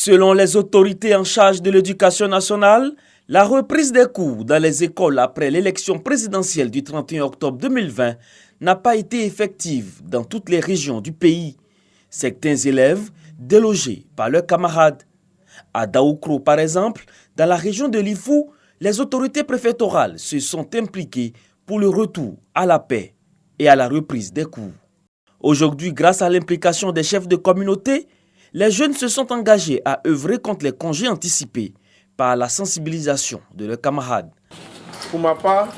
Selon les autorités en charge de l'éducation nationale, la reprise des cours dans les écoles après l'élection présidentielle du 31 octobre 2020 n'a pas été effective dans toutes les régions du pays. Certains élèves délogés par leurs camarades. À Daoukro, par exemple, dans la région de Lifou, les autorités préfectorales se sont impliquées pour le retour à la paix et à la reprise des cours. Aujourd'hui, grâce à l'implication des chefs de communauté, les jeunes se sont engagés à œuvrer contre les congés anticipés par la sensibilisation de leurs camarades. Pour ma part,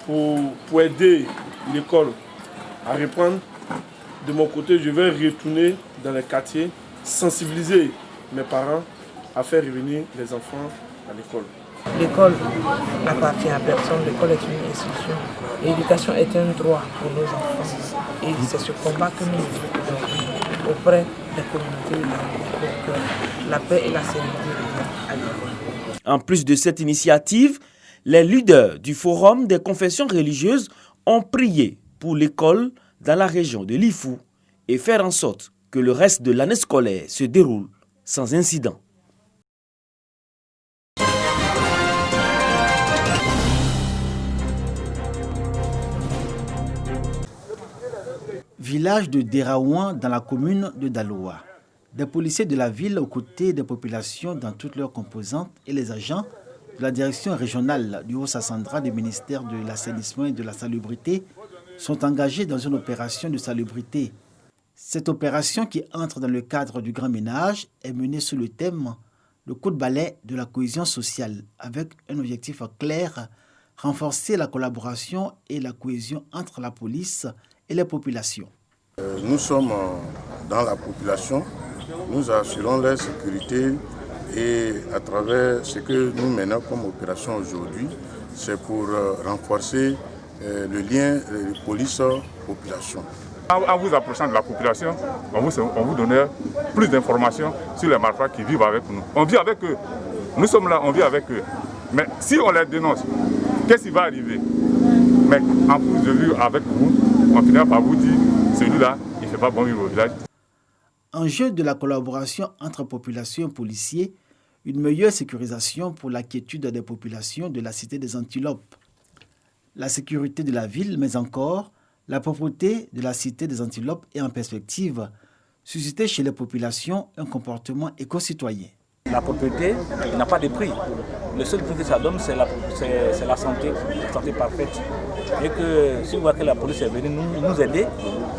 pour aider l'école à reprendre, de mon côté, je vais retourner dans les quartiers, sensibiliser mes parents à faire revenir les enfants à l'école. L'école n'appartient à personne, l'école est une institution. L'éducation est un droit pour nos enfants. Et c'est ce combat que nous menons aujourd'hui auprès des communautés pour que la paix et la sérénité reviennent à l'école. En plus de cette initiative, les leaders du Forum des confessions religieuses ont prié pour l'école dans la région de Lifou et faire en sorte que le reste de l'année scolaire se déroule sans incident. Village de Deraouan dans la commune de Daloa. Des policiers de la ville aux côtés des populations dans toutes leurs composantes et les agents de la direction régionale du Haut-Sassandra du ministère de l'Assainissement et de la Salubrité sont engagés dans une opération de salubrité. Cette opération qui entre dans le cadre du Grand Ménage est menée sous le thème « Le coup de balai de la cohésion sociale » avec un objectif clair, renforcer la collaboration et la cohésion entre la police et les populations. Nous sommes dans la population, nous assurons leur sécurité et à travers ce que nous menons comme opération aujourd'hui, c'est pour renforcer le lien police-population. En vous approchant de la population, on vous donne plus d'informations sur les malfrats qui vivent avec nous. On vit avec eux, nous sommes là, on vit avec eux. Mais si on les dénonce, qu'est-ce qui va arriver? Mais en plus de vivre avec vous, on finira par vous dire, celui-là, il ne fait pas bon vivre au village. Enjeu de la collaboration entre population et policiers, une meilleure sécurisation pour la quiétude des populations de la cité des Antilopes. La sécurité de la ville, mais encore la propreté de la cité des Antilopes est en perspective, susciter chez les populations un comportement éco-citoyen. La propriété n'a pas de prix. Le seul prix que ça donne, c'est la santé parfaite. Et que si vous voyez que la police est venue nous aider,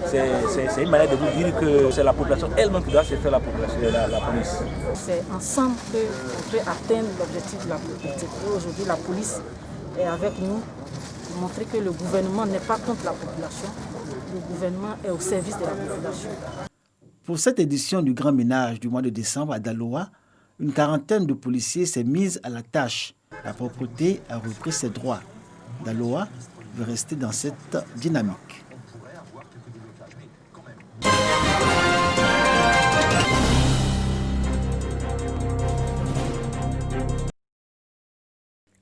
c'est une manière de vous dire que c'est la population elle-même qui doit se faire la police. C'est ensemble qu'on peut atteindre l'objectif de la propriété. Aujourd'hui, la police est avec nous pour montrer que le gouvernement n'est pas contre la population. Le gouvernement est au service de la population. Pour cette édition du Grand Ménage du mois de décembre à Daloa, une quarantaine de policiers s'est mise à la tâche. La propreté a repris ses droits. Daloa veut rester dans cette dynamique.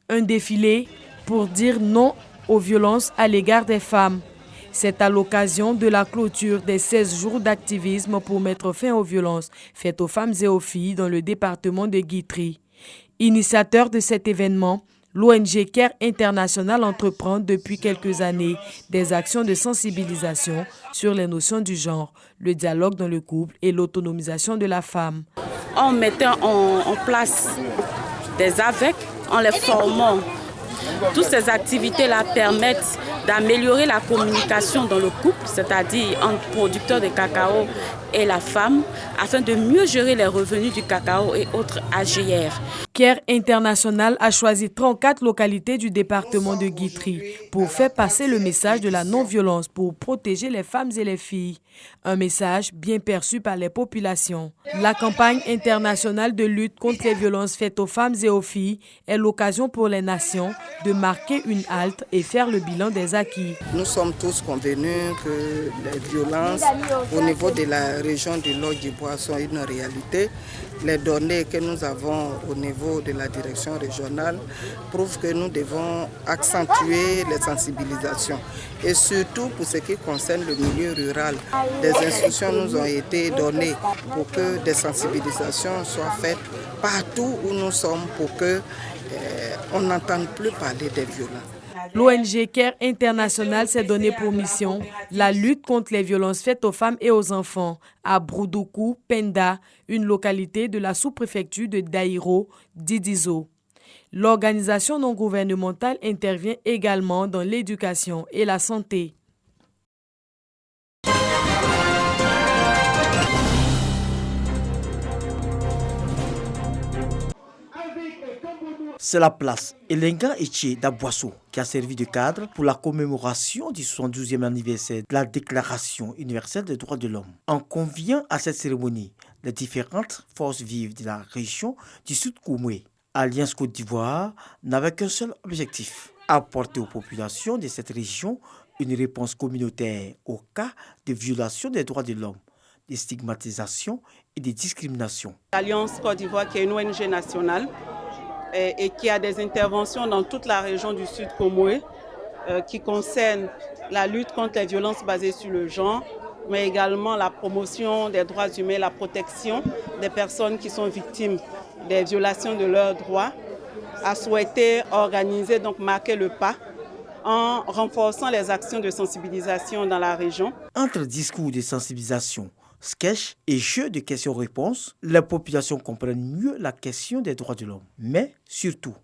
Un défilé pour dire non aux violences à l'égard des femmes. C'est à l'occasion de la clôture des 16 jours d'activisme pour mettre fin aux violences faites aux femmes et aux filles dans le département de Guitry. Initiateur de cet événement, l'ONG CARE International entreprend depuis quelques années des actions de sensibilisation sur les notions du genre, le dialogue dans le couple et l'autonomisation de la femme. En mettant en place des AVEC, en les formant, toutes ces activités-là permettent d'améliorer la communication dans le couple, c'est-à-dire entre le producteur de cacao et la femme, afin de mieux gérer les revenus du cacao et autres AGR. CARE International a choisi 34 localités du département de Guitry pour faire passer le message de la non-violence pour protéger les femmes et les filles. Un message bien perçu par les populations. La campagne internationale de lutte contre les violences faites aux femmes et aux filles est l'occasion pour les nations de marquer une halte et faire le bilan des acquis. Nous sommes tous convenus que les violences au niveau de la région de l'Oye d'Ivoire sont une réalité. Les données que nous avons au niveau de la direction régionale prouvent que nous devons accentuer les sensibilisations. Et surtout pour ce qui concerne le milieu rural, des instructions nous ont été données pour que des sensibilisations soient faites partout où nous sommes pour que on n'entende plus parler des violences. L'ONG CARE International s'est donné pour mission la lutte contre les violences faites aux femmes et aux enfants à Broudoukou, Penda, une localité de la sous-préfecture de Daïro, Didizo. L'organisation non gouvernementale intervient également dans l'éducation et la santé. C'est la place Elenga Eche d'Aboissou qui a servi de cadre pour la commémoration du 72e anniversaire de la Déclaration universelle des droits de l'homme. En conviant à cette cérémonie les différentes forces vives de la région du Sud Koumoué, Alliance Côte d'Ivoire n'avait qu'un seul objectif, apporter aux populations de cette région une réponse communautaire au cas de violation des droits de l'homme, de stigmatisation et de discrimination. L'Alliance Côte d'Ivoire, qui est une ONG nationale, et qui a des interventions dans toute la région du Sud Koumoué qui concernent la lutte contre les violences basées sur le genre, mais également la promotion des droits humains, la protection des personnes qui sont victimes des violations de leurs droits, a souhaité organiser, donc marquer le pas en renforçant les actions de sensibilisation dans la région. Entre discours de sensibilisation, sketch et jeux de questions-réponses, les populations comprennent mieux la question des droits de l'homme. Mais surtout,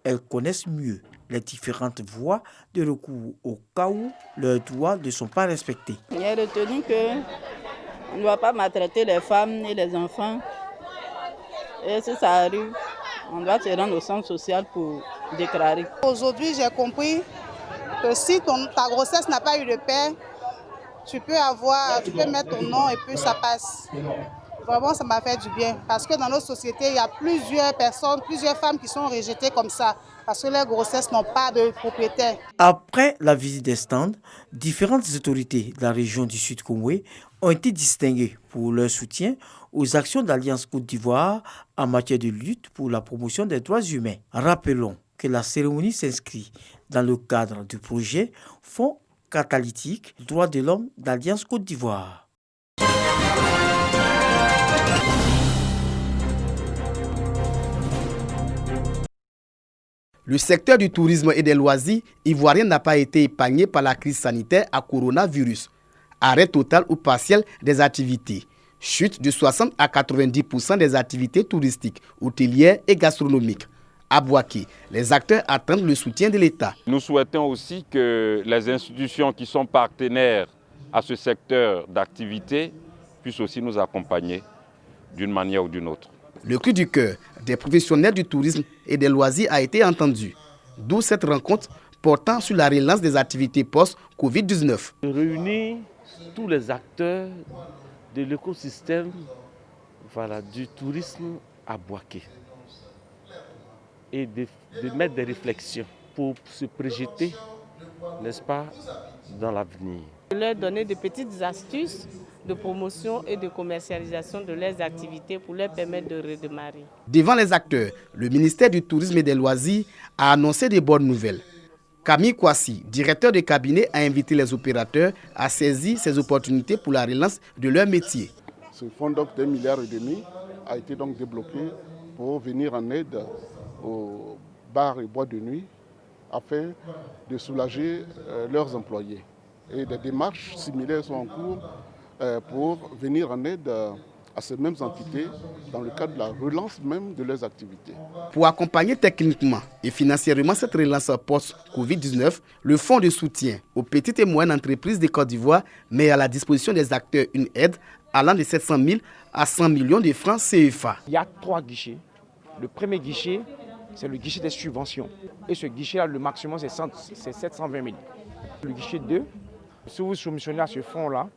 elles connaissent mieux les différentes voies de recours au cas où leurs droits ne sont pas respectés. Il est retenu qu'on ne doit pas maltraiter les femmes et les enfants. Et si ça arrive, on doit se rendre au centre social pour déclarer. Aujourd'hui, j'ai compris que si ta grossesse n'a pas eu de père, tu peux mettre ton nom et puis ça passe. Vraiment, ça m'a fait du bien. Parce que dans notre société, il y a plusieurs personnes, plusieurs femmes qui sont rejetées comme ça. Parce que leurs grossesses n'ont pas de propriétaire. Après la visite des stands, différentes autorités de la région du Sud Koumoué ont été distinguées pour leur soutien aux actions d'Alliance Côte d'Ivoire en matière de lutte pour la promotion des droits humains. Rappelons que la cérémonie s'inscrit dans le cadre du projet Fonds catalytique droits de l'homme d'Alliance Côte d'Ivoire. Le secteur du tourisme et des loisirs ivoirien n'a pas été épargné par la crise sanitaire à coronavirus. Arrêt total ou partiel des activités. Chute de 60 à 90% des activités touristiques, hôtelières et gastronomiques. À Bouaké, les acteurs attendent le soutien de l'État. Nous souhaitons aussi que les institutions qui sont partenaires à ce secteur d'activité puissent aussi nous accompagner d'une manière ou d'une autre. Le cri du cœur des professionnels du tourisme et des loisirs a été entendu. D'où cette rencontre portant sur la relance des activités post-Covid-19. Réunir tous les acteurs de l'écosystème du tourisme à Bouaké et de mettre des réflexions pour se projeter, n'est-ce pas, dans l'avenir. Leur donner de petites astuces de promotion et de commercialisation de leurs activités pour leur permettre de redémarrer. Devant les acteurs, le ministère du Tourisme et des Loisirs a annoncé de bonnes nouvelles. Camille Kouassi, directeur de cabinet, a invité les opérateurs à saisir ces opportunités pour la relance de leur métier. Ce fonds d'1,5 milliard a été donc débloqué pour venir en aide aux bars et boîtes de nuit afin de soulager leurs employés. Et des démarches similaires sont en cours pour venir en aide à ces mêmes entités dans le cadre de la relance même de leurs activités. Pour accompagner techniquement et financièrement cette relance post-Covid-19, le fonds de soutien aux petites et moyennes entreprises de Côte d'Ivoire met à la disposition des acteurs une aide allant de 700 000 à 100 millions de francs CFA. Il y a 3 guichets. Le premier guichet, c'est le guichet des subventions. Et ce guichet-là, le maximum, c'est 720 000. Le guichet 2, si vous soumissionnez à ce fonds-là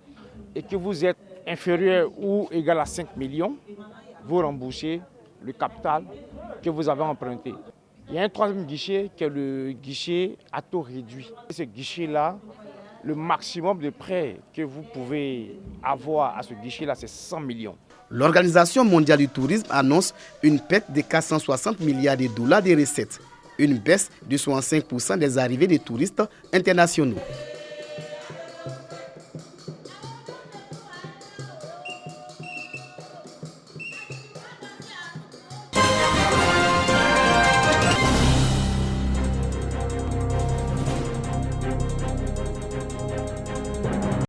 et que vous êtes inférieur ou égal à 5 millions, vous remboursez le capital que vous avez emprunté. Il y a un troisième guichet qui est le guichet à taux réduit. Ce guichet-là, Le maximum de prêts que vous pouvez avoir à ce guichet-là, c'est 100 millions. L'Organisation mondiale du tourisme annonce une perte de 460 milliards de dollars de recettes, une baisse de 65% des arrivées de touristes internationaux.